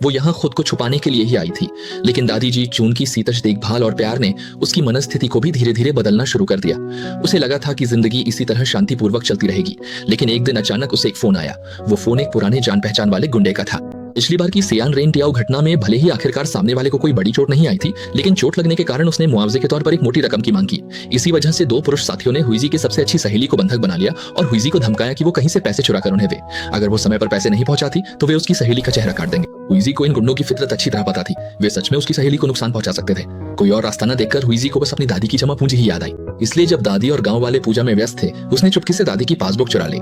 वो यहाँ खुद को छुपाने के लिए ही आई थी। लेकिन दादी जी जून की सीतज देखभाल और प्यार ने उसकी मनस्थिति को भी धीरे धीरे बदलना शुरू कर दिया। उसे लगा था कि जिंदगी इसी तरह शांतिपूर्वक चलती रहेगी, लेकिन एक दिन अचानक उसे एक फोन आया। वो फोन एक पुराने जान पहचान वाले गुंडे का था। पिछली बार की सियान रेन टियाओ घटना में भले ही आखिरकार सामने वाले को कोई बड़ी चोट नहीं आई थी, लेकिन चोट लगने के कारण उसने मुआवजे के तौर पर एक मोटी रकम की मांग की। इसी वजह से दो पुरुष साथियों ने हुईजी की सबसे अच्छी सहेली को बंधक बना लिया और हुईजी को धमकाया कि वो कहीं से पैसे चुरा कर उन्हें दे। अगर वो समय पर पैसे नहीं पहुंचाती तो वे उसकी सहेली का चेहरा काट देंगे। हुईजी को इन गुंडों की फितरत अच्छी तरह पता थी। वे सच में उसकी सहेली को नुकसान पहुंचा सकते थे। कोई और रास्ता न देखकर हुईजी को बस अपनी दादी की जमा पूंजी ही याद आई। इसलिए जब दादी और गांव वाले पूजा में व्यस्त थे, उसने चुपके से दादी की पासबुक चुरा ली।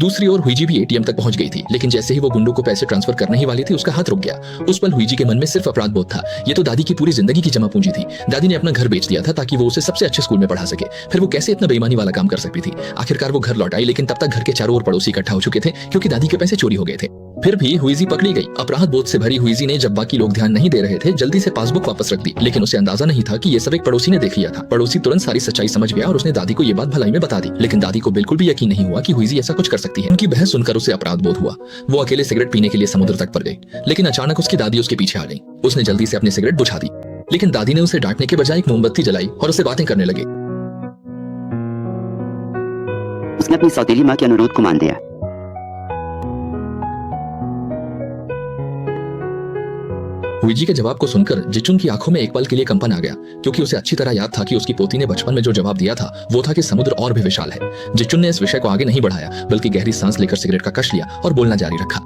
दूसरी ओर हुईजी भी एटीएम तक पहुंच गई थी, लेकिन जैसे ही वो गुंडों को पैसे ट्रांसफर करने ही वाली थी, उसका हाथ रुक गया। उस पल हुईजी के मन में सिर्फ अपराध बोध था। ये तो दादी की पूरी जिंदगी की जमा पूंजी थी। दादी ने अपना घर बेच दिया था ताकि वो उसे सबसे अच्छे स्कूल में पढ़ा सके। फिर वो कैसे इतना बेईमानी वाला काम कर सकती थी? आखिरकार वो घर लौट आई, लेकिन तब तक घर के चारों ओर पड़ोसी इकट्ठा हो चुके थे क्योंकि दादी के पैसे चोरी हो गए थे। फिर भी हुईजी पकड़ी गई। अपराध बोध से भरी हुईजी ने, जब बाकी लोग ध्यान नहीं दे रहे थे, जल्दी से पासबुक वापस रख दी। लेकिन उसे अंदाजा नहीं था कि ये सब एक पड़ोसी ने देख लिया था। पड़ोसी तुरंत सारी सच्चाई समझ गया और उसने दादी को ये बात भलाई में बता दी। लेकिन दादी को बिल्कुल भी यकीन नहीं हुआ कि हुईजी ऐसा कुछ कर सकती है। उनकी बहस सुनकर उसे अपराध बोध हुआ। वो अकेले सिगरेट पीने के लिए समुद्र तट पर गई, लेकिन अचानक उसकी दादी उसके पीछे आ गई। उसने जल्दी से अपनी सिगरेट बुझा दी, लेकिन दादी ने उसे डांटने के बजाय एक मोमबत्ती जलाई और उससे बातें करने लगी। उसने अपनी सौतेली माँ के अनुरोध को मान दिया। हुईजी के जवाब को सुनकर जिचुन की आंखों में एक पल के लिए कंपन आ गया, क्योंकि उसे अच्छी तरह याद था कि उसकी पोती ने बचपन में जो जवाब दिया था वो था कि समुद्र और भी विशाल है। जिचुन ने इस विषय को आगे नहीं बढ़ाया, बल्कि गहरी सांस लेकर सिगरेट का कश लिया और बोलना जारी रखा।